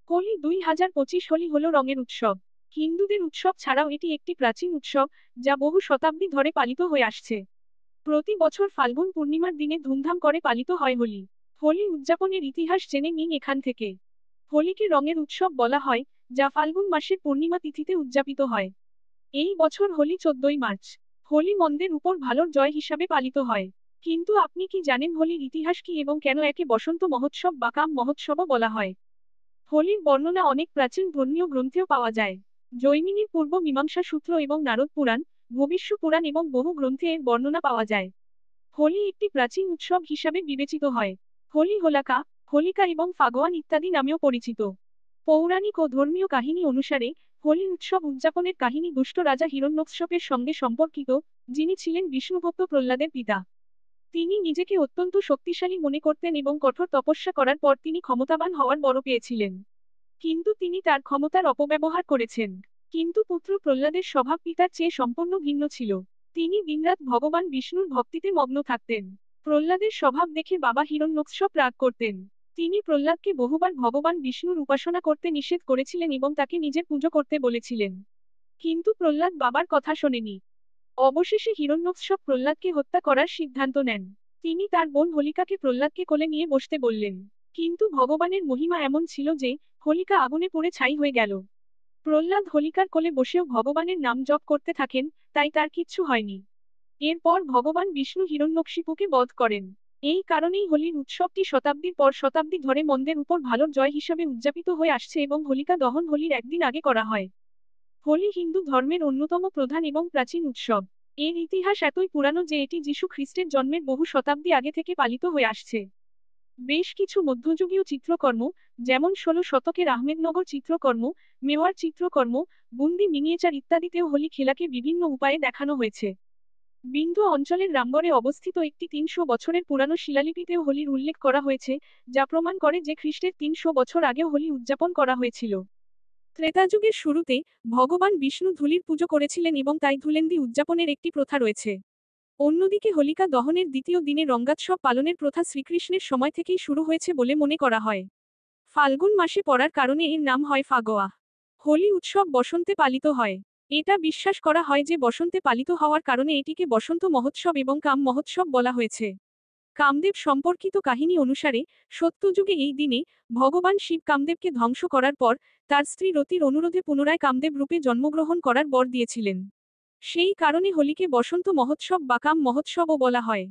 হোলি 2025 হোলি হলো রঙের উৎসব। হিন্দুদের উৎসব ছাড়াও এটি একটি প্রাচীন উৎসব, যা বহু শতাব্দী ধরে পালিত হয়ে আসছে। প্রতি বছর ফাল্গুন পূর্ণিমার দিনে ধুমধাম করে পালিত হয় হোলি। হোলি উদযাপনের ইতিহাস জেনে নিন এখান থেকে। হোলিকে রঙের উৎসব বলা হয়, যা ফাল্গুন মাসের পূর্ণিমা তিথিতে উদযাপিত হয়। এই বছর হোলি 14ই মার্চ। হোলি মন্দের উপর ভালোর জয় হিসাবে পালিত হয়। কিন্তু আপনি কি জানেন হোলির ইতিহাস কি এবং কেন একে বসন্ত মহোৎসব বা কাম মহোৎসবও বলা হয়? হোলির বর্ণনা অনেক প্রাচীন ধর্মীয় গ্রন্থেও পাওয়া যায়। জৈমিনীর পূর্ব মীমাংসা সূত্র এবং নারদ পুরাণ, ভবিষ্য পুরাণ এবং বহু গ্রন্থে এর বর্ণনা পাওয়া যায়। হোলি একটি প্রাচীন উৎসব হিসাবে বিবেচিত হয়। হোলি হোলাকা, হোলিকা এবং ফাগোয়ান ইত্যাদি নামেও পরিচিত। পৌরাণিক ও ধর্মীয় কাহিনী অনুসারে, হোলি উৎসব উদযাপনের কাহিনী দুষ্ট রাজা হিরণ্যকশ্যপের সঙ্গে সম্পর্কিত, যিনি ছিলেন বিষ্ণুভক্ত প্রহ্লাদের পিতা। তিনি নিজেকে অত্যন্ত শক্তিশালী মনে করতেন এবং কঠোর তপস্যা করার পর তিনি ক্ষমতাবান হওয়ার বর পেয়েছিলেন। কিন্তু তিনি তার ক্ষমতার অপব্যবহার করেছেন। কিন্তু পুত্র প্রহ্লাদের স্বভাব পিতার চেয়ে সম্পূর্ণ ভিন্ন ছিল। তিনি দিনরাত ভগবান বিষ্ণুর ভক্তিতে মগ্ন থাকতেন। প্রহ্লাদের স্বভাব দেখে বাবা হিরণ্যকশ্যপ রাগ করতেন। তিনি প্রহ্লাদকে বহুবার ভগবান বিষ্ণুর উপাসনা করতে নিষেধ করেছিলেন এবং তাকে নিজের পুজো করতে বলেছিলেন। কিন্তু প্রহ্লাদ বাবার কথা শোনেনি। অবশেষে হিরণ্যকশ্যপ প্রহ্লাদকে হত্যা করার সিদ্ধান্ত নেন। তিনি তার বোন হোলিকাকে প্রহ্লাদকে কোলে নিয়ে বসতে বললেন। কিন্তু ভগবানের মহিমা এমন ছিল যে, হোলিকা আগুনে পুড়ে ছাই হয়ে গেল। প্রহ্লাদ হোলিকার কোলে বসেও ভগবানের নাম জপ করতে থাকেন, তাই তার কিচ্ছু হয়নি। এরপর ভগবান বিষ্ণু হিরণ্যকশিপুকে বধ করেন। এই কারণেই হোলির উৎসবটি শতাব্দীর পর শতাব্দী ধরে মন্দের উপর ভালোর জয় হিসাবে উদযাপিত হয়ে আসছে এবং হোলিকা দহন হোলির একদিন আগে করা হয়। হোলি হিন্দু ধর্মের অন্যতম প্রধান এবং প্রাচীন উৎসব। এর ইতিহাস এতই পুরানো যে এটি যীশু খ্রিস্টের জন্মের বহু শতাব্দী আগে থেকে পালিত হয়ে আসছে। বেশ কিছু মধ্যযুগীয় চিত্রকর্ম, যেমন 16 শতকের আহমেদনগর চিত্রকর্ম, মেওয়ার চিত্রকর্ম, বুন্দি মিনিয়েচার ইত্যাদিতেও হোলি খেলাকে বিভিন্ন উপায়ে দেখানো হয়েছে। বিন্ধ্য অঞ্চলের রামগড়ে অবস্থিত একটি 300 বছরের পুরানো শিলালিপিতেও হোলির উল্লেখ করা হয়েছে, যা প্রমাণ করে যে খ্রিস্টের 300 বছর আগেও হোলি উদযাপন করা হয়েছিল। ত্রেতা যুগের শুরুতে, ভগবান বিষ্ণু ধূলির পুজো করেছিলেন এবং তাই ধুলেন্দি উদযাপনের একটি প্রথা রয়েছে। অন্যদিকে হোলিকা দহনের দ্বিতীয় দিনে রঙ্গাৎসব পালনের প্রথা শ্রীকৃষ্ণের সময় থেকেই শুরু হয়েছে বলে মনে করা হয়। ফাল্গুন মাসে পড়ার কারণে এর নাম হয় ফাগোয়া। হোলি উৎসব বসন্তে পালিত হয়। এটা বিশ্বাস করা হয় যে বসন্তে পালিত হওয়ার কারণে এটিকে বসন্ত মহোৎসব এবং কাম মহোৎসব বলা হয়েছে। কামদেব সম্পর্কিত কাহিনী অনুসারে, সত্যযুগে এই দিনে, ভগবান শিব কামদেবকে ধ্বংস করার পর, তার স্ত্রী রতির অনুরোধে পুনরায় কামদেব রূপে জন্মগ্রহণ করার বর দিয়েছিলেন। সেই কারণে হোলিকে বসন্ত মহোৎসব বা কাম মহোৎসবও বলা হয়।